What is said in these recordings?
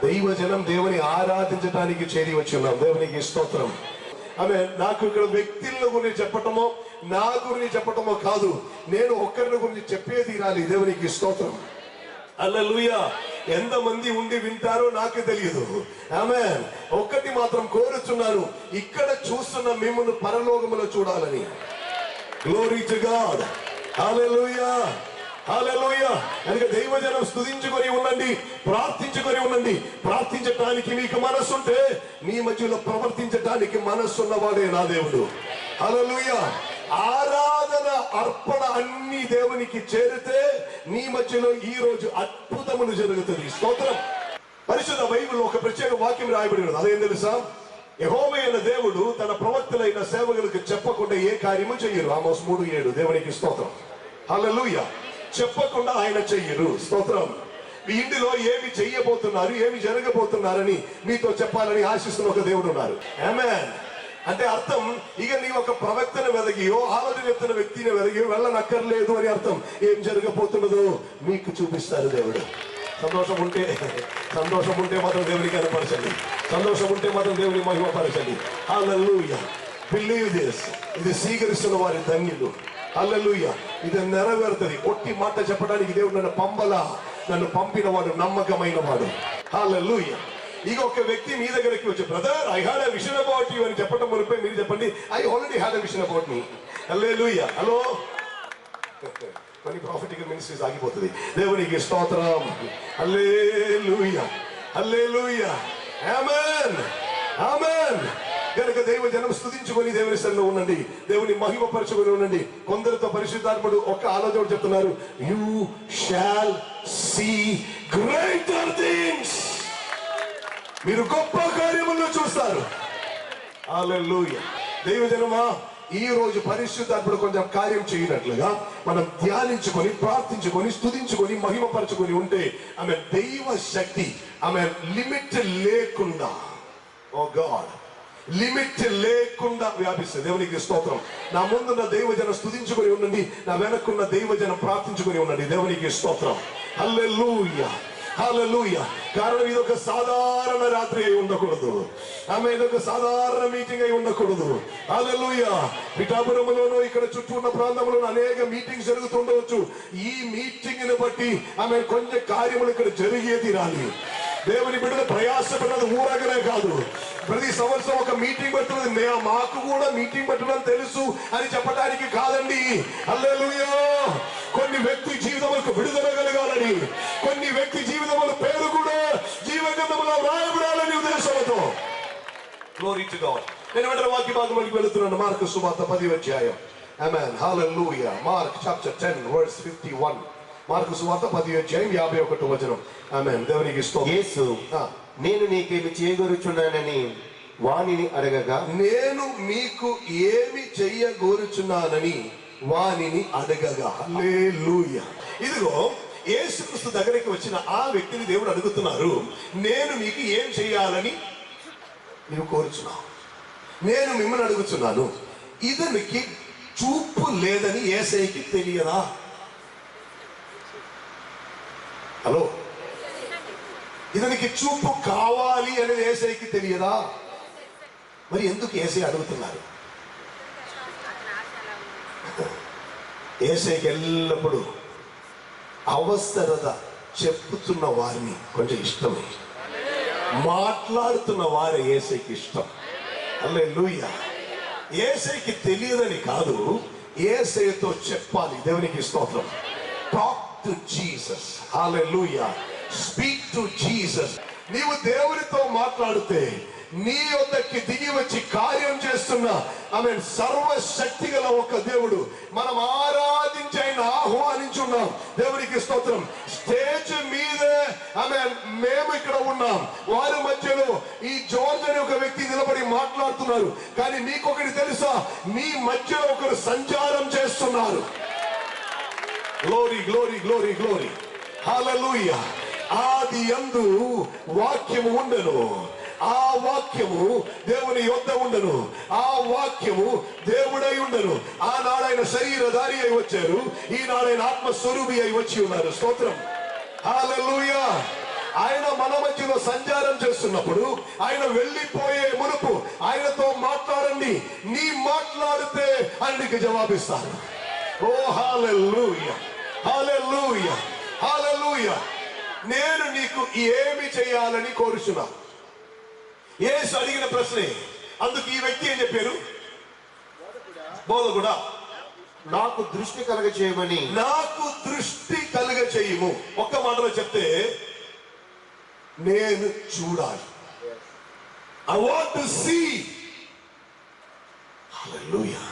దైవజనం దేవుని ఆరాధించడానికి చేరి వచ్చి ఉన్నాం. దేవునికి స్తోత్రం. ఆమె నాకు ఇక్కడ వ్యక్తుల గురించి చెప్పటమో నా గురించి చెప్పటమో కాదు, నేను ఒక్కరిని గురించి చెప్పే తీరాలి. దేవునికి స్తోత్రం. హల్లెలూయా. ఎంతమంది ఉండి వింటారో నాకు తెలియదు. ఆమేన్. ఒక్కటి మాత్రం కోరుచున్నాను, ఇక్కడ చూస్తున్న మిమ్మల్ని పరలోకములో చూడాలని. Glory to God. Hallelujah, hallelujah. కనుక దైవజనం స్తుతించుకొని ఉండండి, ప్రార్థించుకొని ఉండండి. ప్రార్థించటానికి మీకు మనస్సుంటే మీ మధ్యలో ప్రవర్తించటానికి మనస్సున్నవాడే నా దేవుడు. హల్లెలూయా. ఆరాధన అర్పణ అన్ని దేవునికి చేరితే నీ మధ్యలో ఈ రోజు అద్భుతములు జరుగుతుంది. స్తోత్రం. పరిశుద్ధ బైబిల్లో ఒక ప్రత్యేక వాక్యం రాయబడి ఉన్నది. అదేం తెలుసా? యెహోవా అయిన దేవుడు తన ప్రవక్తలైన సేవకులకు చెప్పకుండా ఏ కార్యము చెయ్యరు. ఆమోస్ 3:7. దేవునికి స్తోత్రం. హల్లెలూయా. చెప్పకుండా ఆయన చెయ్యరు. స్తోత్రం. మీ ఇంటిలో ఏమి చెయ్యబోతున్నారు, ఏమి జరగబోతున్నారని మీతో చెప్పాలని ఆశిస్తున్న ఒక దేవుడు ఉన్నారు. ఆమేన్. అంటే అర్థం, ఇక నీ ఒక ప్రవక్తను వెదగియో ఆలోచన చెప్తున్న వ్యక్తిని వెదగియో వెళ్ళనక్కర్లేదు అని అర్థం. ఏం జరగబోతున్నదో మీకు చూపిస్తారు దేవుడు. సంతోషం ఉంటే మాత్రం దేవునికి కనపరచండి. సంతోషం ఉంటే మాత్రం దేవుని మహిమపరచండి. హల్లెలూయా. Believe this. ఇది స్వీకరిస్తున్న వారి ధన్యులు. హల్లెలూయా. ఇది నెరవేరుతుంది. ఒట్టి మాట చెప్పడానికి దేవుడు నన్ను పంపిన వాడు నమ్మకమైన వాడు. హల్లెలూయా. ఇక ఒక వ్యక్తి మీ దగ్గరికి వచ్చి, brother I had a vision about you అని చెప్పడం మునిపే మీరు చెప్పండి, I already had a vision about me. Hallelujah. Hello, కొన్ని ప్రాఫిటికల్ మినిస్ట్రీస్ ఆగిపోతుంది. దేవునికి స్తోత్రం. హల్లెలూయా, హల్లెలూయా. ఆమేన్, ఆమేన్. కనుక దైవజనం స్తుతించుకొని దేవుని సన్నిధిలో ఉండండి, దేవుని మహిమపరచుకొని ఉండండి. కొందరితో పరిశుద్ధాత్ముడు ఒక ఆలోచన చెప్తున్నారు, you shall see greater things. మీరు గొప్ప కార్యములను చూస్తారు. హల్లెలూయా. దైవజనమా, ఈ రోజు పరిశుద్ధాత్ముడు కొంచెం కార్యం చేయనట్లుగా మనం ధ్యానించుకొని ప్రార్థించుకొని స్తుతించుకొని మహిమపరచుకొని ఉంటే ఆమె దైవ శక్తి ఆమె లిమిట్ లేకుండా, ఓ గాడ్, లిమిట్ లేకుండా వ్యాపిస్తుంది. దేవునికి స్తోత్రం. నా ముందున్న దైవజనం స్తుతించుకొని ఉండండి, నా వెనక్కున్న దైవజనం ప్రార్థించుకొని ఉండండి. దేవునికి స్తోత్రం. హల్లెలూయా, హల్లెలూయా. కారణం ఇదొక సాధారణ రాత్రి అయి ఉండకూడదు. ఆమె ఇదొక సాధారణ మీటింగ్ అయి ఉండకూడదు. హల్లెలూయా. పిఠాపురంలోనూ ఇక్కడ చుట్టూ ఉన్న ప్రాంతంలోనూ అనేక మీటింగ్స్ జరుగుతుండవచ్చు. ఈ మీటింగ్ ని బట్టి ఆమె కొంచెం కార్యములు ఇక్కడ జరిగే తీరాలి. దేవుని బిడ్డలు ప్రయాసపడినది ఊరగనే కాదు. ప్రతి సంవత్సరం ఒక మీటింగ్ పెడుతున్నది మాకు కూడా మీటింగ్ పెట్టడం తెలుసు అని చెప్పడానికి కాదండి. హల్లెలూయా. కొన్ని వ్యక్తి జీవితములకు విడుదల కలగాలని, కొన్ని వ్యక్తి జీవితముల పేరు కూడా జీవగ్రంథములో రాయబడాలని ఉద్దేశంతో. Glory to God. నేను వెంటనే వాక్య భాగంలోకి వెళుతున్నాను. మార్కు సువార్త 10వ అధ్యాయం. Amen. Hallelujah. Mark chapter 10 verse 51. Mark సువార్త 10వ అధ్యాయం 51వ వచనం. ఆమేన్. దేవునికి స్తోత్రం. యేసు, నేను నీకేమి చేయగోరుచున్నానని వానిని అడగగా, నేను మీకు ఏమి చెయ్యగోరుచున్నానని వానిని అడగగా. హల్లెలూయా. ఇదిగో యేసుక్రీస్తు దగ్గరికి వచ్చిన ఆ వ్యక్తిని దేవుడు అడుగుతున్నారు, నేను మీకు ఏం చేయాలని నీవు కోరుచున్నావు? నేను మిమ్మల్ని అడుగుతున్నాను, ఇతనికి చూపు లేదని యేసయ్యకి తెలియదా? హలో, ఇతనికి చూపు కావాలి అనేది యేసయ్యకి తెలియదా? మరి ఎందుకు యేసయ్య అడుగుతున్నారు? యేసయ్యకి ఎల్లప్పుడూ అవసరత చెప్పుతున్న వారిని కొంచెం ఇష్టమే, మాట్లాడుతున్న వారే యేసయ్యకి ఇష్టం. హల్లెలూయా. యేసయ్యకి తెలియదని కాదు, యేసయ్యతో చెప్పాలి. దేవునికి స్తోత్రం. Talk to Jesus. Hallelujah. Speak to Jesus. నీవు దేవునితో మాట్లాడితే నీ వద్దకి దిగి వచ్చి కార్యం చేస్తున్న ఆమె సర్వశక్తి గల ఒక దేవుడు మనం ఆరాధించి ఆయన ఆహ్వానించున్నాం. దేవునికి స్తోత్రం. స్టేజ్ మీదే ఆమె మేము ఇక్కడ ఉన్నాం, వారి మధ్యలో ఈ జార్జ్ అనే ఒక వ్యక్తి నిలబడి మాట్లాడుతున్నారు. కానీ మీకొకటి తెలుసా, మీ మధ్యలో ఒకరు సంచారం చేస్తున్నారు. Glory, glory, glory, glory. Hallelujah. ఆది యందు వాక్యము ఉండెను, ఆ వాక్యము దేవుని యొద్ద ఉండను, ఆ వాక్యము దేవుడై ఉండను. ఆనాడైన శరీరధారి అయి వచ్చారు, ఈనాడైన ఆత్మస్వరూపి అయి వచ్చి ఉన్నారు. స్తోత్రం. హల్లెలూయా. ఆయన మన మధ్యలో సంచారం చేస్తున్నప్పుడు ఆయన వెళ్ళిపోయే మునుపు ఆయనతో మాట్లాడండి, నీ మాట్లాడితే ఆయనకి జవాబిస్తాను. ఓ హల్లెలూయా, హల్లెలూయా, హల్లెలూయా. నేను నీకు ఏమి చేయాలని కోరుచున్నా. యేసు అడిగిన ప్రశ్నే. అందుకు ఈ వ్యక్తి ఏం చెప్పారు? బోధకుడా, నాకు దృష్టి కలగ చేయమని, నాకు దృష్టి కలుగ చేయము. ఒక్క మాటలో చెప్తే, నేను చూడాలి. I want to see. Hallelujah.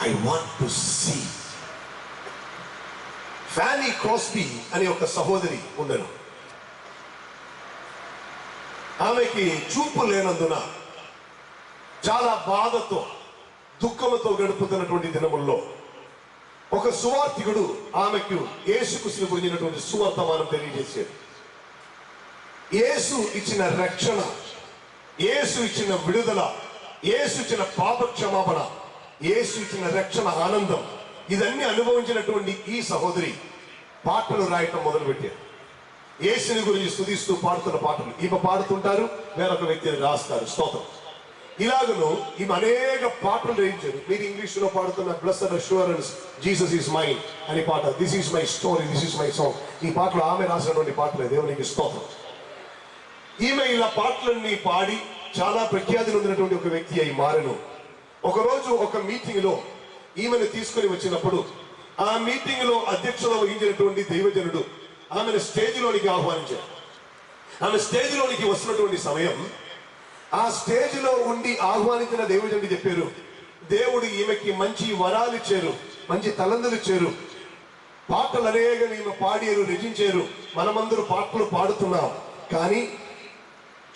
I want to see. Fanny క్రాస్బీ అనే ఒక సహోదరి ఉండను. ఆమెకి చూపు లేనందున చాలా బాధతో దుఃఖంతో గడుపుతున్నటువంటి దినముల్లో ఒక సువార్థికుడు ఆమెకు యేసుక్రీస్తుని గురించినటువంటి సువర్తమానం తెలియజేశాడు. యేసు ఇచ్చిన రక్షణ, యేసు ఇచ్చిన విడుదల, యేసు ఇచ్చిన పాప క్షమాపణ, యేసు ఇచ్చిన రక్షణ ఆనందం, ఇదన్నీ అనుభవించినటువంటి ఈ సహోదరి పాటలు రాయటం మొదలుపెట్టారు. యేసుని గురించి స్తుతిస్తూ పాడుతున్న పాటలు ఈమె పాడుతుంటారు, వేరొక వ్యక్తిని రాస్తారు. స్తోత్రం. ఇలాగను ఈమె అనేక పాటలు రచించారు. మీరు ఇంగ్లీష్ లో పాడుతున్న blessed assurance Jesus is mine అనే పాట, this is my story, this is my song, ఈ పాటలు ఆమె రాసినటువంటి పాటలే. దేవునికి స్తోత్రం. ఈమె ఇలా పాటలన్నీ పాడి చాలా ప్రఖ్యాతి పొందినటువంటి ఒక వ్యక్తి అయి మారెను. ఒకరోజు ఒక మీటింగ్ లో ఈమెను తీసుకొని వచ్చినప్పుడు ఆ మీటింగ్ లో అధ్యక్షత వహించినటువంటి దైవజనుడు ఆమెను స్టేజ్ లోనికి ఆహ్వానించారు. ఆమె స్టేజ్ లోనికి వస్తున్నటువంటి సమయం, ఆ స్టేజ్ లో ఉండి ఆహ్వానించిన దైవజనుడు చెప్పారు, దేవుడు ఈమెకి మంచి వరాలు ఇచ్చారు, మంచి తలందులు ఇచ్చారు, పాటలు అనేక ఈమె పాడారు, రచించారు, మనమందరూ పాటలు పాడుతున్నాం, కానీ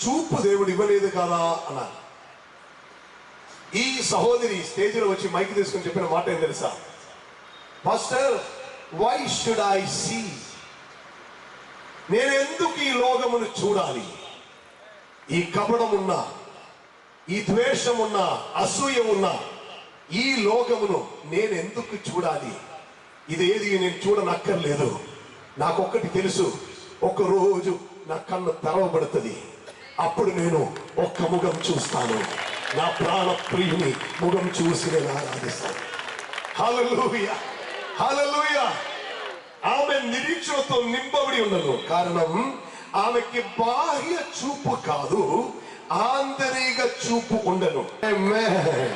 చూపు దేవుడు ఇవ్వలేదు కదా అన్నారు. ఈ సహోదరి స్టేజ్ లో వచ్చి మైక్ తీసుకుని చెప్పిన మాట ఏం తెలుసా? Pastor, why should I see? నేను ఎందుకు ఈ లోకమును చూడాలి? ఈ కపటం ఉన్నా, ఈ ద్వేషం ఉన్నా, అసూయ ఉన్నా, ఈ లోకమును నేను ఎందుకు చూడాలి? ఇదేది నేను చూడనక్కర్లేదు. నాకొక్కటి తెలుసు, ఒక రోజు నా కన్ను తెరవబడుతుంది, అప్పుడు నేను ఒక్క ముఖం చూస్తాను, నా ప్రాణ ప్రియుని ముఖం చూసి నేను ఆరాధిస్తాను. హల్లెలూయా, హల్లెలూయా. ఆమె నిరీక్షణతో నింపబడి ఉండను. కారణం ఆమెకి బాహ్య చూపు కాదు, ఆంతరిక చూపు ఉండను. ఆమేన్,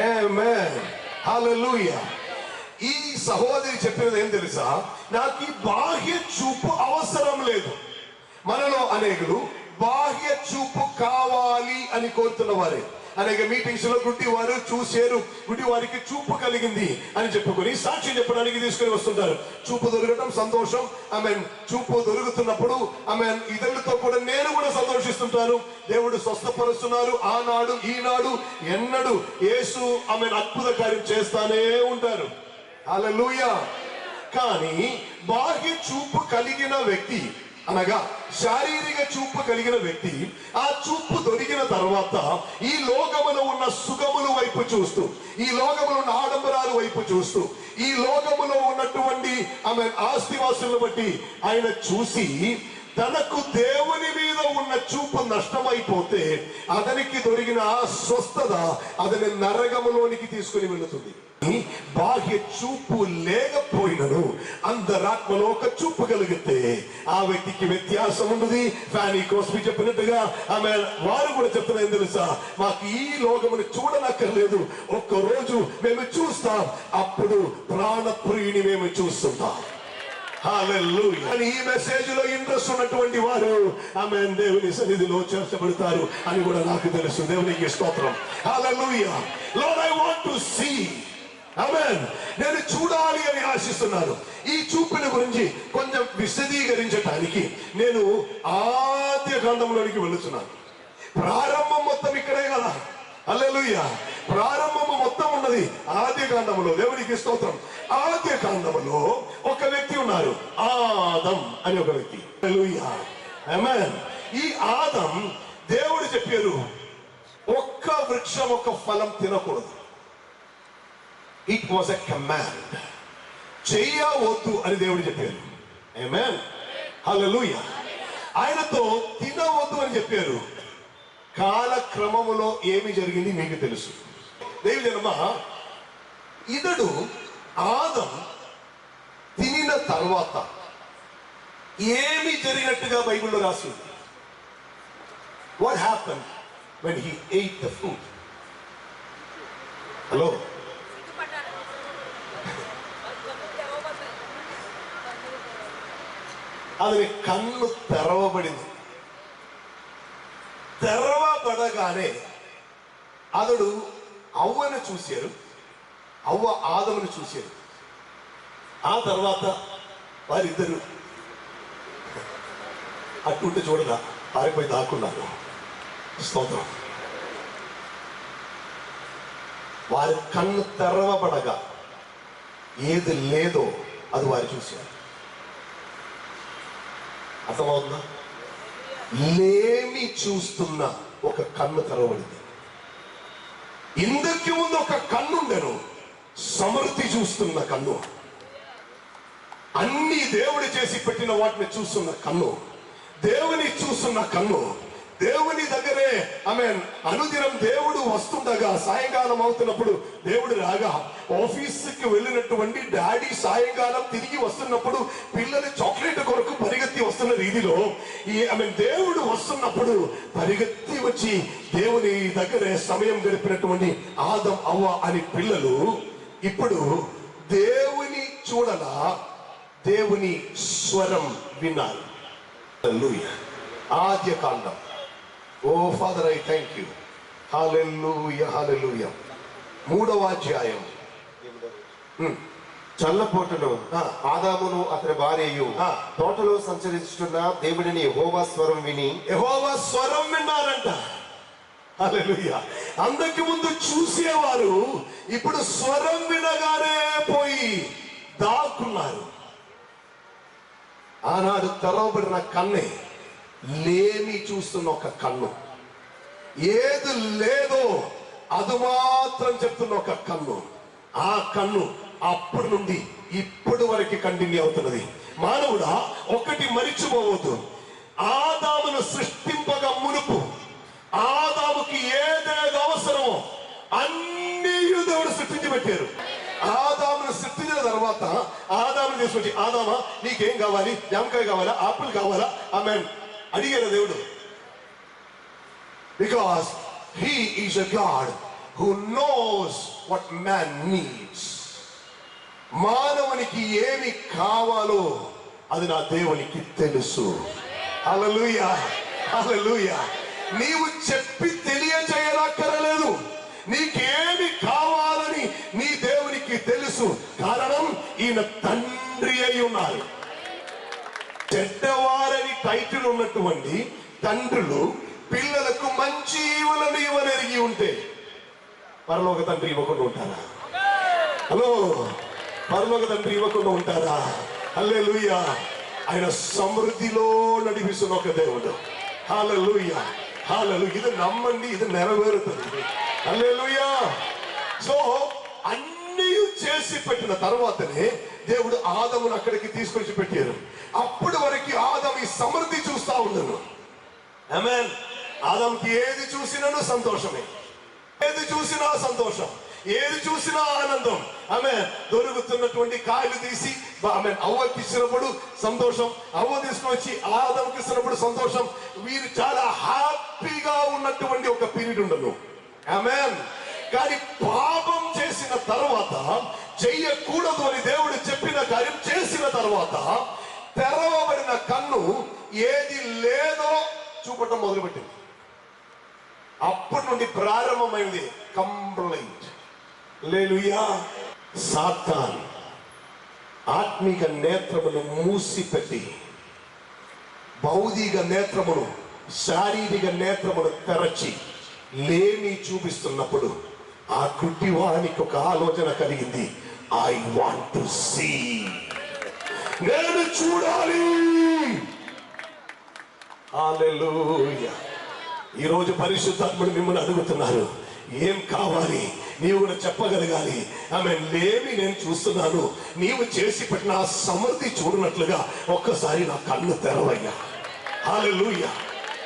ఆమేన్, హల్లెలూయా. ఈ సహోదరి చెప్పినది ఏం తెలుసా? నాకు ఈ బాహ్య చూపు అవసరం లేదు. మనలో అనేకులు బాహ్య చూపు కావాలి అని కోరుతున్న వారే. అనేక మీటింగ్స్ లో గుడ్డి వారు చూశారు, గుడ్డి వారికి చూపు కలిగింది అని చెప్పుకొని సాక్ష్యం చెప్పడానికి తీసుకుని వస్తుంటారు. చూపు దొరకటం సంతోషం. ఆమెన్. చూపు దొరుకుతున్నప్పుడు ఆమెన్ ఇతరులతో కూడా నేను కూడా సంతోషిస్తుంటాను. దేవుడు స్వస్థపరుస్తున్నారు. ఆనాడు ఈనాడు ఎన్నడు యేసు ఆమెన్ అద్భుత కార్యం చేస్తానే ఉంటారు. హల్లెలూయా. కానీ బాహ్య చూపు కలిగిన వ్యక్తి అనగా శారీరక చూపు కలిగిన వ్యక్తి ఆ చూపు దొరికిన తర్వాత ఈ లోకములో ఉన్న సుఖముల వైపు చూస్తూ, ఈ లోకములో ఉన్న ఆడంబరాల వైపు చూస్తూ, ఈ లోకములో ఉన్నటువంటి ఆమె ఆస్తివాసులను బట్టి ఆయన చూసి తనకు దేవుని మీద ఉన్న చూపు నష్టమైపోతే అతనికి దొరికిన ఆ స్వస్థత అతని నరకములోనికి తీసుకుని వెళుతుంది. బాహ్య చూపు లేకపోయినను అంతరాత్మలో ఒక చూపు కలిగితే ఆ వ్యక్తికి వ్యత్యాసం ఉండదు. ఫ్యానీ క్రాస్బీ చెప్పినట్టుగా ఆమె వారు కూడా చెప్తున్నారు, తెలుసా, మాకు ఈ లోకమును చూడనక్కర్లేదు, ఒక్కరోజు మేము చూస్తాం, అప్పుడు ప్రాణప్రియుని మేము చూస్తుంటాం. హల్లెలూయా. ఈ మెసేజ్ లో ఇంట్రెస్ట్ ఉన్నటువంటి వారు ఆమేన్ దేవుని సన్నిధిలో చేర్చబడతారు అని కూడా నాకు తెలుసు. దేవునికి స్తోత్రం. Hallelujah. Lord, I want to see. Amen. నేను చూడాలి అని ఆశిస్తున్నాను. ఈ చూపుని గురించి కొంచెం విశదీకరించడానికి నేను ఆద్య కాండంలోనికి వెళుతున్నాను. ప్రారంభం మొత్తం ఇక్కడే కదా. హల్లెలూయా. ప్రారంభము మొత్తం ఉన్నది ఆద్య కాండములో. దేవునికి స్తోత్రం. ఆద్య కాండములో ఒక వ్యక్తి ఉన్నారు, ఆదం అని ఒక వ్యక్తి. హల్లెలూయా. ఆమేన్. ఈ ఆదం దేవుడు చెప్పారు, ఒక్క వృక్షం ఒక్క ఫలం తినకూడదు. It was a command. చెయ్యవద్దు అని దేవుడు చెప్పారు. ఆమేన్. హల్లెలూయా. ఆయనతో తినవద్దు అని చెప్పారు. కాలక్రమములో ఏమి జరిగింది మీకు తెలుసు. దేవుజనమా, ఇతడు ఆదం తినిన తర్వాత ఏమి జరిగినట్టుగా బైబిల్లో రాసింది. What happen when he ate the food? Hello, అతని కన్ను తెరవబడింది. తెరవబడగానే అతడు అవ్వను చూశారు, అవ్వ ఆదమును చూశారు. ఆ తర్వాత వారిద్దరు అటుంటే చూడగా పారిపోయి దాక్కున్నారు. స్తోత్రం. వారి కన్ను తెరవబడగా ఏది లేదో అది వారు చూశారు. అర్థమవుతుందా? లేమి చూస్తున్న ఒక కన్ను తెరవబడింది. ఇందుకు ముందు ఒక కన్నుండెను, సమృద్ధి చూస్తున్న కన్ను, అన్ని దేవుడు చేసి పెట్టిన వాటిని చూస్తున్న కన్ను, దేవుని చూస్తున్న కన్ను, దేవుని దగ్గరే అనుదినం దేవుడు వస్తుండగా, సాయంకాలం అవుతున్నప్పుడు దేవుడు రాగా, ఆఫీస్కి వెళ్ళినటువంటి డాడీ సాయంకాలం తిరిగి వస్తున్నప్పుడు పిల్లలు చాక్లెట్ కొరకు పరిగెత్తి వస్తున్న రీతిలో దేవుడు వస్తున్నప్పుడు పరిగెత్తి వచ్చి దేవుని దగ్గరే సమయం గడిపినటువంటి ఆదం అవ్వ అని పిల్లలు ఇప్పుడు దేవుని చూడలా దేవుని స్వరం విన్నారు. హల్లెలూయా. ఆద్య కాండం. ఓ ఫాదర్, ఐ థ్యాంక్ యూ. హల్లెలూయా, హల్లెలూయా. 3వ అధ్యాయం. చల్లపోటును ఆదామును అతని భార్యయు తోటలో సంచరిస్తున్న దేవుడిని యెహోవా స్వరం విని, యెహోవా స్వరం విన్నారంట. హల్లెలూయా. అందుకు ముందు చూసేవారు ఇప్పుడు స్వరం వినగానే పోయి దాక్కున్నారు. ఆనాడు తెరవబడిన కన్నే లేమి చూస్తున్న ఒక కన్ను, ఏది లేదో అది మాత్రం చెప్తున్న ఒక కన్ను. ఆ కన్ను అప్పటి నుండి ఇప్పటి వరకు కంటిన్యూ అవుతున్నది. మానవుడా, ఒకటి మరిచిపోవద్దు. ఆదామును సృష్టింపగా మునుపు ఆదాముకి ఏదేది అవసరమో అన్ని దేవుడు సృష్టించి పెట్టారు. ఆదామును సృష్టించిన తర్వాత ఆదామును తీసుకొచ్చి, ఆదామా నీకేం కావాలి, జామకాయ కావాలా, ఆపిల్ కావాలా అడిగారు దేవుడు. Because he is a God who knows what man needs. మానవునికి ఏమి కావాలో అది నా దేవునికి తెలుసు. హల్లెలూయా, హల్లెలూయా. నీవు చెప్పి తెలియజేయనక్కరలేదు. నీకేమి కావాలని నీ దేవునికి తెలుసు. కారణం ఈయన తండ్రి అయి ఉన్నారు. చెడ్డవారని టైటిల్ ఉన్నటువంటి తండ్రులు పిల్లలకు మంచి ఈవులను ఇవ్వనెరిగి ఉంటే పరలోక తండ్రి ఇవ్వకుండా ఉంటారా? హలో, పరలోక తండ్రి ఇవ్వకుండా ఉంటారా? హల్లెలూయా. ఆయన సమృద్ధిలో నడిపిస్తున్న ఒక దేవుడు. హల్లెలూయా, హల్లెలూయా. ఇది నమ్మండి, ఇది నెరవేరుతుంది. హల్లెలూయా. సో అన్ని చేసి పెట్టిన తర్వాతనే దేవుడు ఆదమును అక్కడికి తీసుకొచ్చి పెట్టారు. అప్పటి వరకు ఆదము ఈ సమృద్ధి చూస్తా ఉండను. ఆమేన్. ఆదముకి ఏది చూసినాను సంతోషమే, ఏది చూసినా సంతోషం, ఏది చూసినా ఆనందం. దొరుకుతున్నటువంటి కాయలు తీసి అవ్వకి ఇచ్చినప్పుడు సంతోషం, అవ్వ తీసుకొచ్చి ఆదముకి ఇచ్చినప్పుడు సంతోషం. వీరు చాలా హ్యాపీగా ఉన్నటువంటి ఒక పీరియడ్ ఉండదు. ఆమేన్. కానీ పాపం చేసిన తర్వాత, చెయ్యకూడదు అని దేవుడు చెప్పిన కార్యం చేసిన తర్వాత తెరవబడిన కన్ను ఏది లేదో చూపటం మొదలుపెట్టింది. అప్పటి నుండి ప్రారంభమైంది కంప్లైంట్. హల్లెలూయా. సాతాన్ ఆత్మిక నేత్రమును మూసిపెట్టి భౌతిక నేత్రమును, శారీరక నేత్రమును తెరచి లేమి చూపిస్తున్నప్పుడు ఆ గుడ్డివానికి ఒక ఆలోచన కలిగింది. ఐ వాంట్ టు సీ, నేను చూడాలి. హల్లెలూయా. ఈరోజు పరిశుద్ధాత్ముడు మిమ్మల్ని అడుగుతున్నారు, ఏం కావాలి? నీవు కూడా చెప్పగలగాలి, ఆమె లేమి నేను చూస్తున్నాను, నీవు చేసి పెట్టిన ఆ సమృద్ధి చూడనట్లుగా ఒక్కసారి నా కళ్ళు తెరవయ్యా. హల్లెలూయా,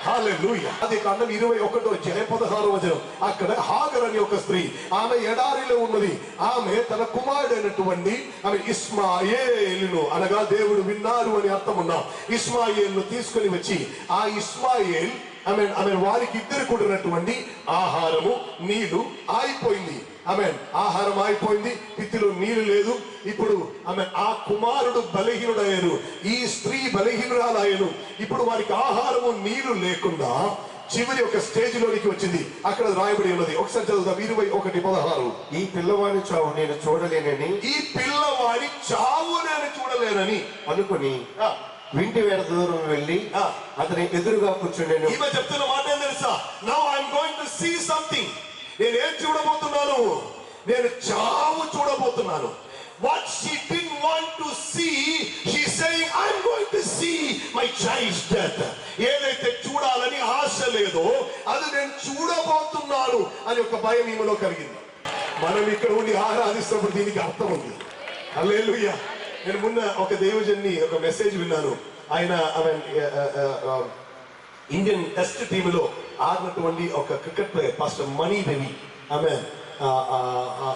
హల్లెలూయా. అది కాండం 21:16 అక్కడ హాగర్ అని ఒక స్త్రీ, ఆమె ఎడారిలో ఉన్నది. ఆమె తన కుమారుడైనటువంటి ఆమె ఇస్మాయేలును, అనగా దేవుడు విన్నారు అని అర్థం ఉన్న ఇస్మాయేలును తీసుకొని వచ్చి, ఆ ఇస్మాయేల్ ఆమె వారికి ఇద్దరు కూడినటువంటి ఆహారము నీళ్లు ఆగిపోయింది. ఆహారం ఆగిపోయింది, పిత్తిలో నీళ్లు లేదు. ఇప్పుడు ఆ కుమారుడు బలహీనుడయ్యారు, ఈ స్త్రీ బలహీనురాలయ్యాను. ఇప్పుడు వారికి ఆహారము నీళ్లు లేకుండా చివరి ఒక స్టేజ్ లోనికి వచ్చింది. అక్కడ రాయబడి ఉన్నది, ఒకసారి చదువుతాం. 21:16. ఈ పిల్లవాడి చావు నేను చూడలేనని, ఈ పిల్లవాడి చావు నేను చూడలేనని అనుకుని వింటి వేడ దూరం వెళ్ళి అతని ఎదురుగా కూర్చుండెను. ఈమె చెప్తున్న మాట ఏం తెలుసా? Now I'm going to see something. నేనేం చూడబోతున్నాను? నేను చావు చూడబోతున్నాను. What she didn't want to see, she's saying, I'm going to see my child's death. ఏదైతే చూడాలని ఆశ లేదో అది నేను చూడబోతున్నాను అని ఒక భయం ఈమెలో కలిగింది. మనం ఇక్కడ ఉండి ఆరాధిస్తున్నప్పుడు దీనికి అర్థం ఉంది. హల్లెలూయా. నేను మొన్న ఒక దేవజన్ని ఒక మెసేజ్ విన్నాను. ఆయన ఇండియన్ టెస్ట్ టీంలో ఆడినటువంటి ఒక క్రికెట్ ప్లేయర్ పాస్టర్ మణి రవి.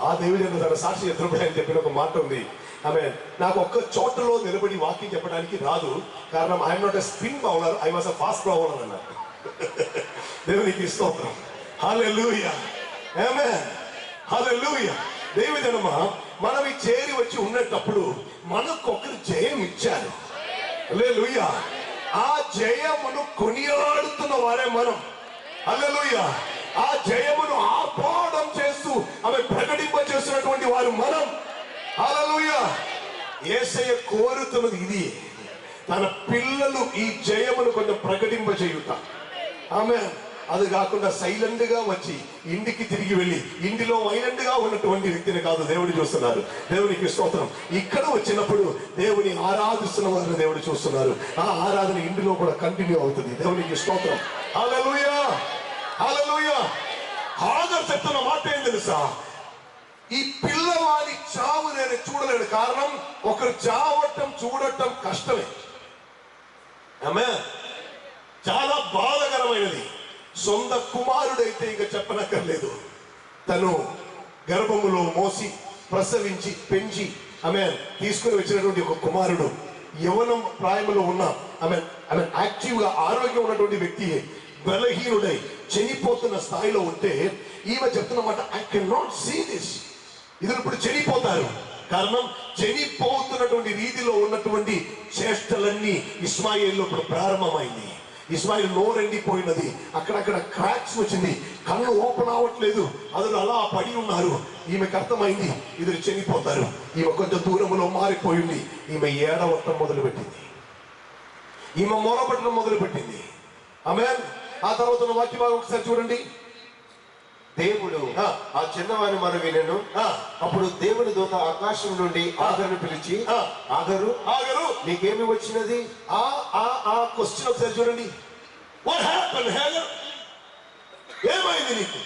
ఆ దేవజన్ని తన సాక్షి ఎత్తుపడి అని చెప్పిన ఒక మాట ఉంది. నాకు ఒక్క చోటలో నిలబడి వాకింగ్ చెప్పడానికి రాదు, కారణం I'm not a spin bowler, I was a fast bowler అన్నారు. దేవునికి స్తోత్రం. హల్లెలూయా, ఆమేన్, హల్లెలూయా. దేవజనమా, మనం ఈ చేరి వచ్చి ఉన్నప్పుడు మనకొకరు జయం ఇచ్చారు. హల్లెలూయా. ఆ జయమును కొనియాడుతున్న వారే మనం. హల్లెలూయా. ఆ జయమును ఆపాదం చేస్తూ ఆమె ప్రకటింప చేస్తున్నటువంటి వారు మనం. హల్లెలూయా. యేసయ్య కోరుతున్నది ఇది, తన పిల్లలు ఈ జయమును కొంచెం ప్రకటింప చేయుట. ఆమేన్. అది కాకుండా సైలెంట్ గా వచ్చి ఇంటికి తిరిగి వెళ్ళి ఇంటిలో వైలెంట్ గా ఉన్నటువంటి వ్యక్తిని కాదు దేవుడు చూస్తున్నారు. దేవునికి స్తోత్రం. ఇక్కడ వచ్చినప్పుడు దేవుని ఆరాధిస్తున్న వారిని దేవుడు చూస్తున్నారు. ఆ ఆరాధన ఇంటిలో కూడా కంటిన్యూ అవుతుంది. దేవునికి స్తోత్రం. హల్లెలూయా, హల్లెలూయా. హాగర్ చెప్తున్న మాట ఏం తెలుసా? ఈ పిల్లవాడి చావు నేను చూడలేను. కారణం, ఒకరు చావటం చూడటం కష్టమే. ఆమేన్. చాలా బాధకరమైనది. సొంత కుమారుడైతే ఇంకా చెప్పనక్కర్లేదు. తను గర్భములో మోసి ప్రసవించి పెంచి తీసుకుని వచ్చినటువంటి ఒక కుమారుడు యవనం ప్రాయంలో ఉన్న యాక్టివ్ గా ఆరోగ్యం ఉన్నటువంటి వ్యక్తి బలహీనుడై చనిపోతున్న స్థాయిలో ఉంటే ఈమె చెప్తున్నమాట, I can not see this. ఇది ఇప్పుడు చనిపోతారు. కారణం, చనిపోతున్నటువంటి రీతిలో ఉన్నటువంటి చేష్టలన్నీ ఇస్మాయిల్లో ఇప్పుడు ప్రారంభమైంది. ఇస్మాయిల్ నోరెండిపోయినది, అక్కడక్కడ క్రాక్స్ వచ్చింది, కళ్ళు ఓపెన్ అవ్వట్లేదు, అదులు అలా పడి ఉన్నారు. ఈమెకు అర్థమైంది ఇద్దరు చనిపోతారు. ఈమె కొంచెం దూరంలో మారిపోయింది. ఈమె ఏడవటం మొదలుపెట్టింది, ఈమె మొరబట్టడం మొదలుపెట్టింది. ఆమేన్. ఆ తర్వాత వాక్య భాగం ఒకసారి చూడండి. దేవుడు ఆ చిన్నవాని మొర వినెను. అప్పుడు దేవుని దూత ఆకాశం నుండి ఆగరును పిలిచి, ఆగరు, ఆగరు, నీకేమి వచ్చినది? ఆ క్వశ్చన్ ఒకసారి చూడండి. What happened Hagar? ఏమైంది నీకు?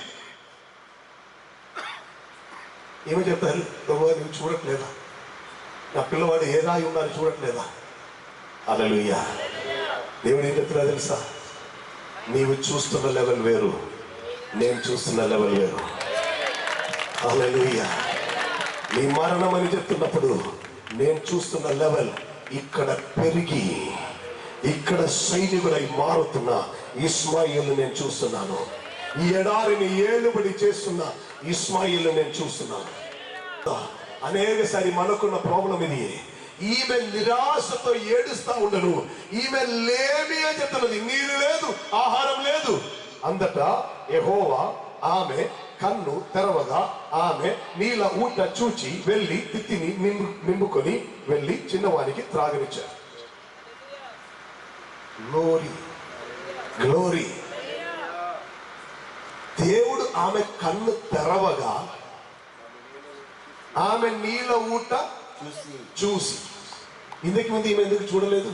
ఏమో చెప్తారు, ప్రభువా నువ్వు చూడట్లేదా? నా పిల్లవాడు ఏ రాయి ఉన్నారో చూడట్లేదా? హల్లెలూయా. దేవుడు ఏం చెప్తున్నా తెలుసా? నీవు చూస్తున్న లెవెల్ వేరు, నేను చూస్తున్న లెవెల్ వేరు. హల్లెలూయా. నీ మరణం అని చెప్తున్నప్పుడు నేను చూస్తున్న లెవెల్ ఇక్కడ పెరిగి ఇక్కడ సైనికుడై మారుతున్న ఇస్మాయిల్ నేను చూస్తున్నాను. ఈ ఎడారిని ఏలుబడి చేస్తున్న ఇస్మాయిల్ నేను చూస్తున్నాను. అనేకసారి మనకున్న ప్రాబ్లం ఇది. ఈమె నిరాశతో ఏడుస్తా ఉండను. ఈమె లేమి అని చెప్తున్నది, నీరు లేదు, ఆహారం లేదు. అంతటా యెహోవా ఆమె కన్ను తెరవగా ఆమె నీళ్ళ ఊట చూచి వెళ్ళి తిత్తిని నింపుకొని వెళ్ళి చిన్నవానికి త్రాగనిచ్చారు. Glory, glory. దేవుడు ఆమె కన్ను తెరవగా ఆమె నీళ్ళ ఊట చూసి, ఇందుకు ముందు ఈమె ఎందుకు చూడలేదు?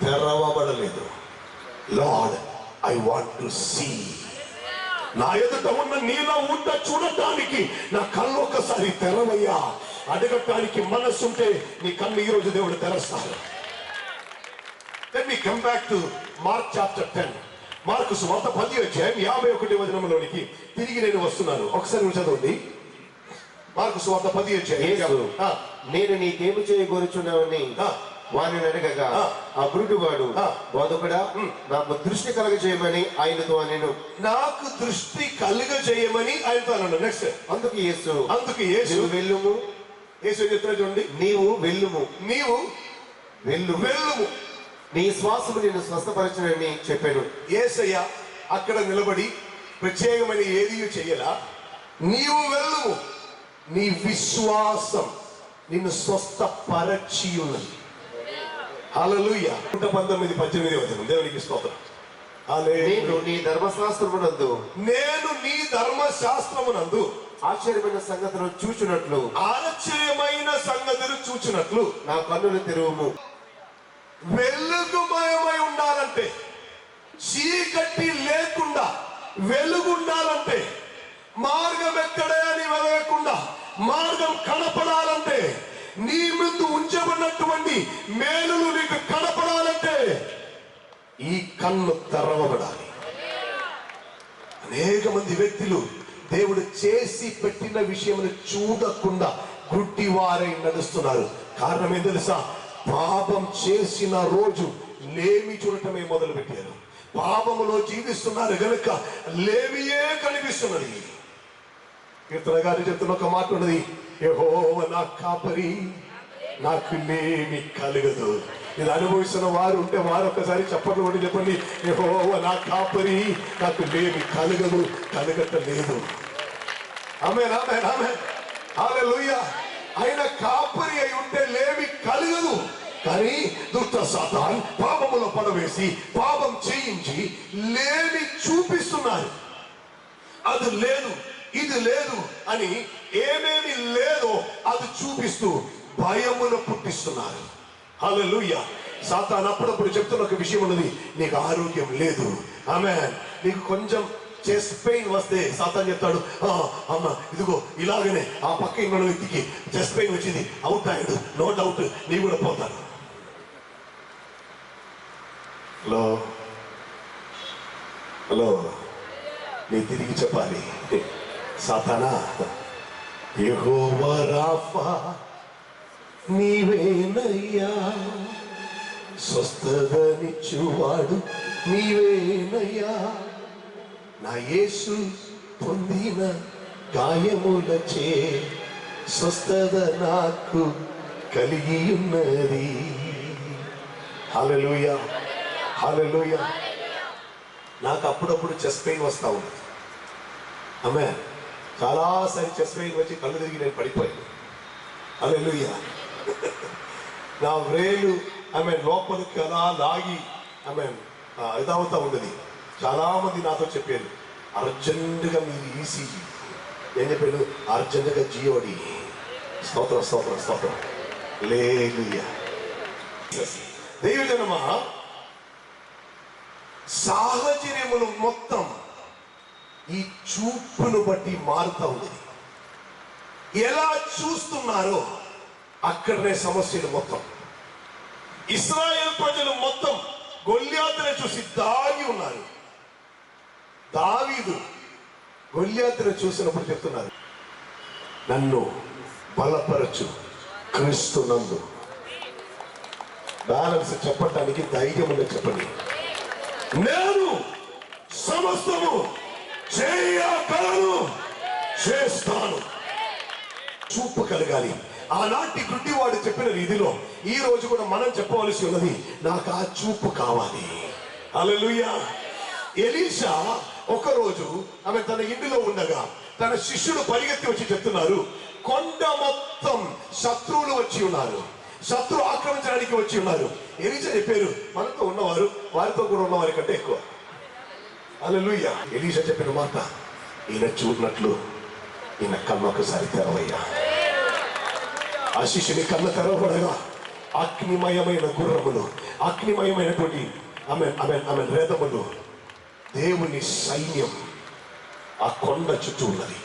తెరవబడలేదు. Lord, I want to see. నా ఎదుట ఉన్న నీలో ఉంట చూడటానికి నా కళ్ళు ఒకసారి తెరవయ్యా. అడగటానికి మనస్సుంటే నీ కళ్ళు ఈ రోజు దేవుడు తెరస్తాడు. Let me come back to Mark chapter 10. Mark సువార్త 10:51 తిరిగి నేను వస్తున్నాను. ఒకసారి చదవండి. మార్కు సువార్త 10:51. నేను నీకేమి చేయగోరుచున్నావని వారిని అడగగా ఆ గురుడువాడు, బోధకుడా, నాకు దృష్టి కలగజేయమని ఆయనతో నేను. నాకు దృష్టి కలుగజేయమని ఆయనతో అన్నాడు. నెక్స్ట్, అందుకు యేసు వెళ్ళుము. యేసు చెప్తున్నా చూడండి, నీవు వెళ్ళుము, నీవు వెళ్ళుము, నీ శ్వాసము నేను స్వస్థపరచునని చెప్పాను. యేసయ్య అక్కడ నిలబడి ప్రత్యేకమైన ఏది చెయ్యలా. నీవు వెళ్ళుము, నీ విశ్వాసం నిన్ను స్వస్థపరచి ఉన్నది. హల్లెలూయా. 19:18 దేవునికి స్తోత్రం. నేను నీ ధర్మశాస్త్రమునందు ఆశ్చర్యమైన సంగతులు చూచునట్లు నా కన్నులు తెరువుము. వెలుగుమయమై ఉండాలంటే, చీకటి లేకుండా వెలుగు ఉండాలంటే, మార్గం ఎక్కడే అని వెలగకుండా మార్గం కనపడాలంటే, నీ ముందు ఉంచబడినటువంటి మేలులు నీకు కనపడాలంటే ఈ కన్ను తెరవబడాలి. అనేక మంది వ్యక్తులు దేవుడు చేసి పెట్టిన విషయమును చూడకుండా గుడ్డివారై నడుస్తున్నారు. కారణం ఏం తెలుసా? పాపం చేసిన రోజు లేమి చూడటమే మొదలు పెట్టారు. పాపములో జీవిస్తున్నారు గనుక లేమియే కనిపిస్తున్నది. కీర్తన గారు చెప్తున్న ఒక మాట ఉన్నది, యెహోవా నా కాపరి, నాకు లేమి కలగదు. ఇది అనుభవిస్తున్న వారు ఉంటే వారు ఒక్కసారి చప్పట్లు కొట్టి చెప్పండి, యెహోవా నా కాపరి, నాకు లేమి కలగదు, కలగట్లేదు. ఆమేన్, ఆమేన్, ఆమేన్, హల్లెలూయా. ఆయన కాపరి అయి ఉంటే లేమి కలగదు. కానీ దుష్ట సాతాన్ పాపములో పడవేసి పాపం చేయించి లేమి చూపిస్తున్నారు. అది లేదు, ఇది లేదు అని ఏమేమి లేదో అది చూపిస్తూ భయమును పుట్టిస్తున్నారు. హల్లెలూయా. సాతాను అప్పుడప్పుడు చెప్తున్న ఒక విషయం ఉన్నది, నీకు ఆరోగ్యం లేదు. ఆమేన్. నీకు కొంచెం చెస్ట్ పెయిన్ వస్తే సాతాను చెప్తాడు, అమ్మ ఇదిగో ఇలాగనే ఆ పక్క ఇంట్లో వ్యక్తికి చెస్ట్ పెయిన్ వచ్చింది, అవుట్ అయ్యాడు, నో డౌట్ నీ కూడా పోతాడు. హలో హలో, నీ తిరిగి చెప్పాలి, సాతానా, యెహోవా రాఫా నీవేనయ్యా, స్వస్థతనిచ్చువాడు నీవేనయ్యా, నా యేసు పొందిన గాయములచే స్వస్థత నాకు కలిగి ఉన్నది. హల్లెలూయా, హల్లెలూయా. నాకు అప్పుడప్పుడు చెస్ట్ పెయిన్ వస్తా ఉంది. ఆమేన్. చాలాసారి చెస్ట్ పెయిన్ వచ్చి కళ్ళు తిరిగి నేను పడిపోయాను. హల్లెలూయా. నా వ్రేలు ఆమేన్ లోపలికి అలా లాగి ఆమేన్ ఇదవుతా ఉన్నది. చాలా మంది నాతో చెప్పారు, అర్జెంటుగా మీరు ఈసీజీ, ఏం చెప్పాను, అర్జెంటుగా జియోడి. స్తోత్రం, స్తోత్రం, స్తోత్రం. హల్లెలూయా. దైవజనమా, సాహచర్యములు మొత్తం ఈ చూపును బట్టి మారుతా ఉంది. ఎలా చూస్తున్నారో అక్కడనే సమస్యలు మొత్తం. ఇశ్రాయేల్ ప్రజలు మొత్తం గొల్యాతును చూసి దాగి ఉన్నారు. దావీదు గొల్యాతును చూసినప్పుడు చెప్తున్నారు, నన్ను బలపరచు క్రీస్తు నందు. బ్యాలెన్స్ చెప్పటానికి ధైర్యం ఉన్నది చెప్పండి. నేను సమస్తము చేయగలను, చేస్తాను. చూపు కలగాలి. ఆనాటి గుడ్డివాడు చెప్పిన రీతిలో ఈ రోజు కూడా మనం చెప్పవలసి ఉన్నది, నాకు ఆ చూపు కావాలి. హల్లెలూయా. ఎలీషా ఒకరోజు ఆమె తన ఇంటిలో ఉండగా తన శిష్యుడు పరిగెత్తి వచ్చి చెప్తున్నారు, కొండ మొత్తం శత్రువులు వచ్చి ఉన్నారు, శత్రు ఆక్రమించడానికి వచ్చి ఉన్నారు. ఎలీషా చెప్పారు, మనతో ఉన్నవారు వారితో కూడా ఉన్నవారి కంటే ఎక్కువ. హల్లెలూయా. ఎలీషా చెప్పిన మాట, ఈయన చూడనట్లు ఈయన కన్ను ఒకసారి తెరవయ్యా. ఆ శిష్యుని కన్ను తెరవబడగా అగ్నిమయమైన గుర్రములు, అగ్నిమయమైనటువంటి ఆమె రథములు, దేవుని సైన్యం ఆ కొండ చుట్టూ ఉన్నది.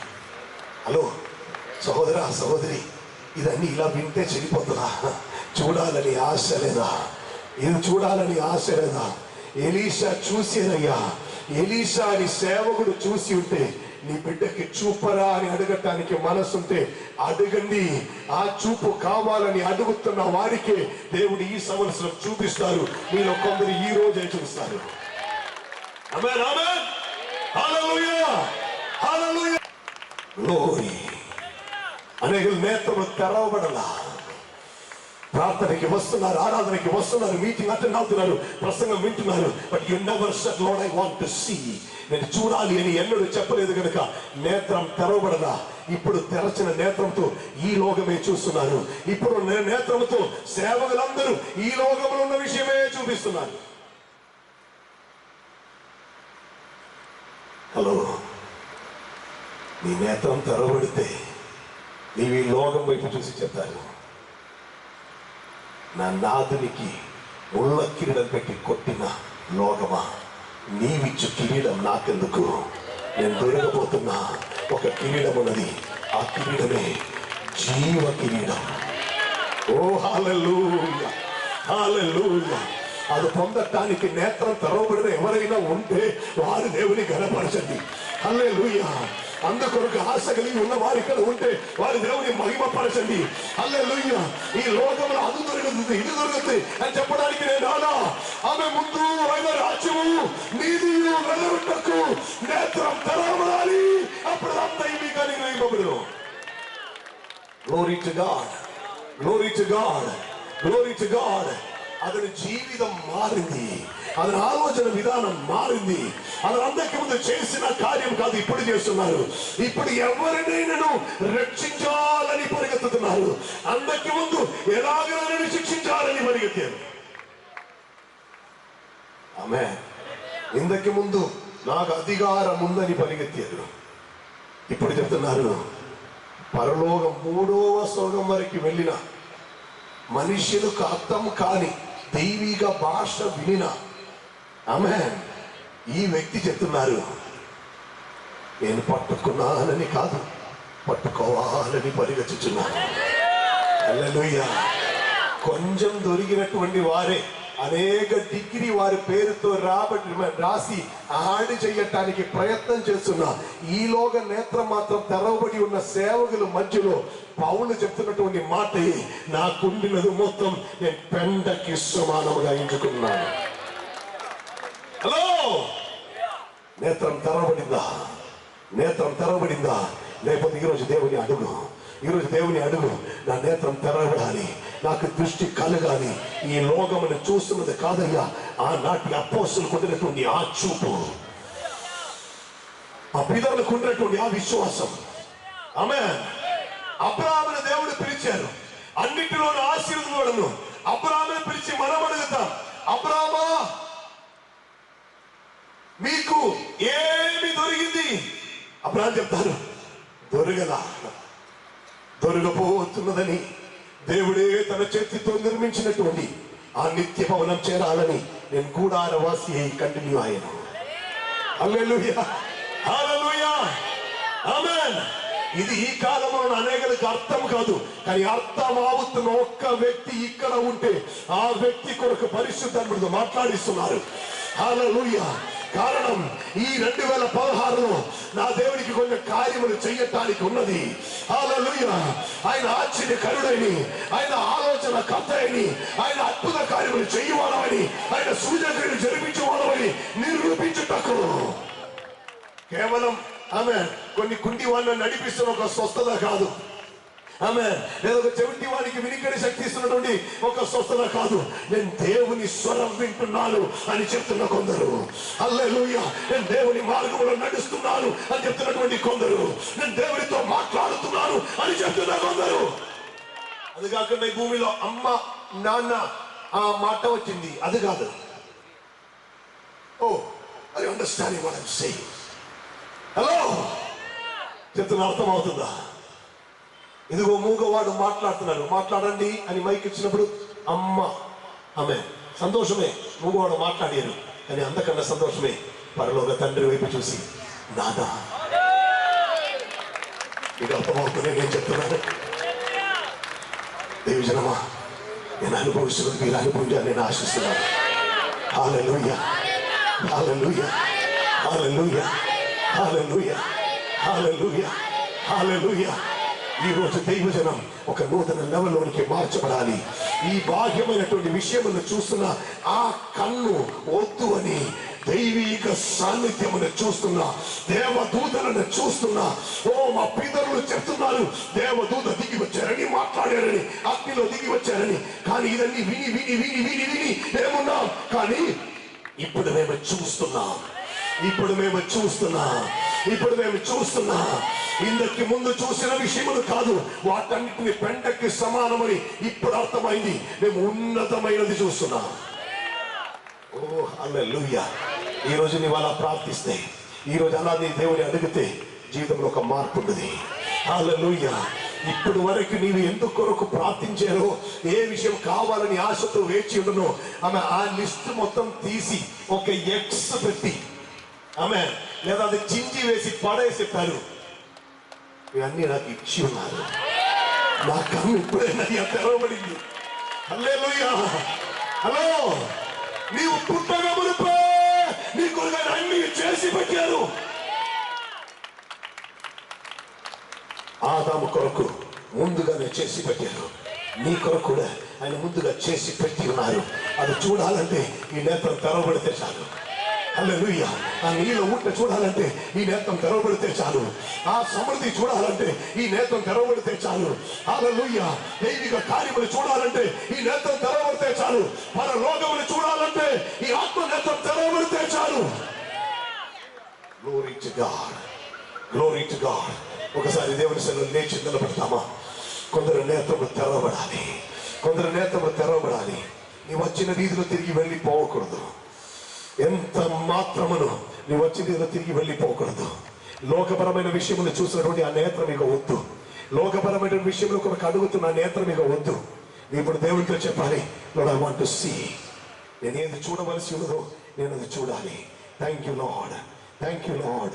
హలో సహోదరా సహోదరి, ఇదన్నీ ఇలా వింటే చెడిపోతుందా? చూడాలని ఆశ లేదా? ఇది చూడాలని ఆశ లేదా? ఎలీషా చూసేనయ్యా. ఎలీషా అని సేవకుడు చూసి ఉంటే నీ బిడ్డకి చూపరా అని అడగటానికి మనసుంటే అడగండి. ఆ చూపు కావాలని అడుగుతున్న వారికే దేవుడు ఈ సంవత్సరం చూపిస్తారు. మీలో కొందరు ఈ రోజే చూస్తారు. ఆమేన్, ఆమేన్, హల్లెలూయా, హల్లెలూయా, గ్లోరీ. అనేక నేత్రములు తెరవబడలా. ప్రార్థనకి వస్తున్నారు, ఆరాధనకి వస్తున్నారు, మీటింగ్ అటెండ్ అవుతున్నారు, ప్రసంగం వింటున్నారు. But you never said Lord I want to see. నేను చూడాలి అని ఎన్నడూ చెప్పలేదు కనుక నేత్రం తెరవబడదా. ఇప్పుడు తెరచిన నేత్రంతో ఈ లోకమే చూస్తున్నారు. ఇప్పుడు నేత్రంతో సేవకులందరూ ఈ లోకంలో ఉన్న విషయమే చూపిస్తున్నారు. హలో, నీ నేత్రం తెరవబడితే నీవు ఈ లోకం వైపు చూసి చెప్తారు, నా నాదునికి ముళ్ళ కిరీడం పెట్టి కొట్టిన లోకమా, నీవిచ్చు కిరీడం నాకెందుకు? నేను దొరకబోతున్నా ఒక కిరీడం ఉన్నది. ఆ కిరీడమే జీవ కిరీడం. ఓ హల్లెలూయా, హల్లెలూయా. అది పొందటానికి నేత్రం తెరవబడిన ఎవరైనా ఉంటే వారు దేవుని ఘనపరచండి. హల్లెలూయా. అందుకొరకు ఆశ కలిగి ఉన్న వారు ఇక్కడ ఉంటే వారి దేవుని మహిమపరచండి. హల్లెలూయా. ఈ లోకంలో అది దొరుకుతుంది, ఇది దొరుకుతుంది అని చెప్పడానికి నేను రానా. ఆమె ముందు ఆయన రాజ్యము నీతియు వెలుగుటకు నేత్రం తెరవబడాలి. అప్పుడు అంతా ఇవి కానీ గ్రహింపబడును. Glory to God, glory to God, glory to God. అతని జీవితం మారింది, అతని ఆలోచన విధానం మారింది. అతను అందరికి ముందు చేసిన కార్యం కాదు ఇప్పుడు చేస్తున్నారు. ఇప్పుడు ఎవరినైనా రక్షించాలని పరిగెత్తుతున్నారు. అందరికి ముందు ఎలాగైనా శిక్షించాలని పరిగెత్తారు. ఆమె ఇందకి ముందు నాకు అధికారం ఉందని పరిగెత్తారు. ఇప్పుడు చెప్తున్నారు పరలోకం 3వ స్వర్గం వరకు వెళ్ళిన మనుష్యులకు అర్థం కాని దైవిక భాష వినిన ఆమేన్ ఈ వ్యక్తి చెప్తున్నారు, నేను పట్టుకున్నానని కాదు, పట్టుకోవాలని పరిగెత్తుచున్నాను. హల్లెలూయా. కొంచెం దొరికినటువంటి వారే అనేక డిగ్రీ వారి పేరుతో రాసి ఆడి చేయటానికి ప్రయత్నం చేస్తున్నా ఈ లోక నేత్రం మాత్రం తెరవబడి ఉన్న సేవకుల మధ్యలో పౌలు చెప్తున్నటువంటి మాట, నాకుండినది మొత్తం నేను పెండకి సమానముగా ఎంచుకున్నాను. హలో, నేత్రం తెరవబడిందా? నేత్రం తెరవబడిందా? లేకపోతే ఈరోజు దేవుని అడుగు, ఈరోజు దేవుని అడుగు, నా నేత్రం తెరవబడాలి, నాకు దృష్టి కలగాలి. ఈ లోకమును చూస్తున్నది కాదయ్యా, ఆనాటి అపోస్తలులకు ఉన్నటువంటి ఆ చూపు, ఆ పితరులకు ఉన్నటువంటి ఆ విశ్వాసం. ఆమేన్. అబ్రాహామును దేవుడు పిలిచారు, అన్నిటిలోనూ ఆశీర్వాదములను అబ్రాహామును పిలిచి మనం అడుగుతాం, అబ్రాహామా మీకు ఏమి దొరికింది? అబ్రాహాము చెప్తారు, దొరకలా, దొరకపోతున్నదని దేవుడే తన చేతితో నిర్మించినటువంటి ఆ నిత్య భవనం చేరాలని నేను కూడారవాసి అయి కంటిన్యూ అయ్యాను. హల్లెలూయా, హల్లెలూయా, ఆమేన్. ఇది ఈ కాలంలో అనేకలకు అర్థం కాదు, కానీ అర్థం అవుతున్న ఒక్క వ్యక్తి ఇక్కడ ఉంటే ఆ వ్యక్తి కొరకు పరిశుద్ధాత్మతో మాట్లాడిస్తున్నారు. హల్లెలూయా. కారణం ఈ 2016లో నా దేవునికి కొన్ని కార్యములు చేయటానికి ఉన్నది. హల్లెలూయా. ఆయన ఆశ్చర్యకరుడని, ఆయన ఆలోచన కర్తయని, ఆయన అద్భుత కార్యములు చేయవాడమని, ఆయన సూచనలు జరిపించేవాడమని నిరూపించుటకు కేవలం ఆమె కొన్ని కుంటి వాళ్ళని నడిపిస్తున్న ఒక స్వస్థత కాదు, ఆమె లేదా ఒక చెవిటి వారికి వినికిడి శక్తి ఇస్తున్నటువంటి ఒక స్వస్థత కాదు, నేను దేవుని స్వరం వింటున్నాను అని చెప్తున్న కొందరు. హల్లెలూయా. నేను దేవుని మార్గంలో నడుస్తున్నాను అని చెప్తున్నటువంటి కొందరు, నేను దేవునితో మాట్లాడుతున్నాను అని చెప్తున్న కొందరు. అది కాకుండా ఈ భూమిలో అమ్మ నాన్న ఆ మాట వచ్చింది, అది కాదు. Oh, I understanding what I am saying. Hello, చెప్తున్న అర్థం అవుతుందా? ఇదిగో మూగవాడు మాట్లాడుతున్నారు, మాట్లాడండి అని మైక్ ఇచ్చినప్పుడు అమ్మ ఆమె సంతోషమే, మూగవాడు మాట్లాడారు. కానీ అంతకన్నా సంతోషమే పరలోక తండ్రి వైపు చూసి, నాదా మీకు అర్థమవుతుంది నేను చెప్తున్నాను. దేవజనమా, నేను అనుభవిస్తున్నది మీరు అనుభవించాలని నేను ఆశిస్తున్నాను. హల్లెలూయా, హల్లెలూయా, హల్లెలూయా, హల్లెలూయా, హల్లెలూయా, హల్లెలూయా. ఈ రోజు దైవజనం ఒక నూతన లెవెల్లోనికి మార్చబడాలి. ఈ బాహ్యమైనటువంటి విషయములను చూస్తున్న ఆ కన్ను వద్దు అని దైవిక సాన్నిధ్యమును చూస్తున్నా, దేవదూతలను చూస్తున్నా. ఓ మా పితరులు చెప్తున్నారు దేవదూత దిగి వచ్చారని, మాట్లాడారని, అగ్నిలో దిగి వచ్చారని. కానీ ఇదన్నీ విని విని విని విని విని ఏమున్నాం. కానీ ఇప్పుడు మేము చూస్తున్నాం, ఇప్పుడు మేము చూస్తున్నాం, ఇప్పుడు మేము చూస్తున్నాం. ఇందకి ముందు చూసిన విషయములు కాదు, వాటన్నిటిని పెంటకి సమానమని ఇప్పుడు అర్థమైంది. మేము ఉన్నతమైనది చూస్తున్నాం. ఓ హల్లెలూయా. ఈ రోజు నీవు అలా ప్రార్థిస్తే, ఈ రోజు అలా నీ దేవుని అడిగితే జీవితంలో ఒక మార్పు ఉంటుంది. హల్లెలూయా. ఇప్పుడు వరకు నీవు ఎందుకు కొరకు ప్రార్థించారో, ఏ విషయం కావాలని ఆశతో వేచి ఉండను, ఆమె ఆ లిస్ట్ మొత్తం తీసి ఒక ఎక్స్ పెట్టి ఆమె లేదా అది చించి వేసి పడేసేపారు. ఇవన్నీ నాకు ఇచ్చి ఉన్నారు. నా కన్ను ఇప్పుడైనా తెరవబడింది. హల్లెలూయా. హలో, నీవు పుట్టగా మునుపే నీ కొరకు అన్ని చేసి పెట్టారు. ఆదాము కొరకు ముందుగానే చేసి పెట్టారు. నీ కొరకు కూడా ఆయన ముందుగా చేసి పెట్టి ఉన్నారు. అది చూడాలంటే ఈ నేత్రం తెరవబడితే చాలు. హల్లెలూయా. ఆ నీళ్ళ ఊట చూడాలంటే ఈ నేత్రం తెరవబడితే చాలు. ఆ సమృద్ధి చూడాలంటే ఈ నేత్రం తెరవబడితే చాలు. హల్లెలూయా. దైవిక కార్యములు చూడాలంటే ఈ నేత్రం తెరవబడితే చాలు. పరలోకములు చూడాలంటే ఈ ఆత్మ నేత్రం తెరవబడితే చాలు. Glory to God, glory to God. ఒకసారి దేవుని సన్నిధిలో లేచి నిలబడతామా? కొందరు నేత్రము తెరవబడాలి, కొందరు నేత్రము తెరవబడాలి. నీ వచ్చిన రీతిలో తిరిగి వెళ్ళిపోకూడదు. ఎంత మాత్రమును నీ వచ్చిన రీతిలో తిరిగి వెళ్ళిపోకూడదు. లోకపరమైన విషయములు చూసినటువంటి ఆ నేత్రం ఇక వద్దు. లోకపరమైన విషయంలో కొరకు అడుగుతున్న ఆ నేత్రం ఇక వద్దు. ఇప్పుడు దేవుడితో చెప్పాలి, Lord I want to see. నేను ఏది చూడవలసి ఉన్నదో నేను అది చూడాలి. Thank you Lord, thank you lord.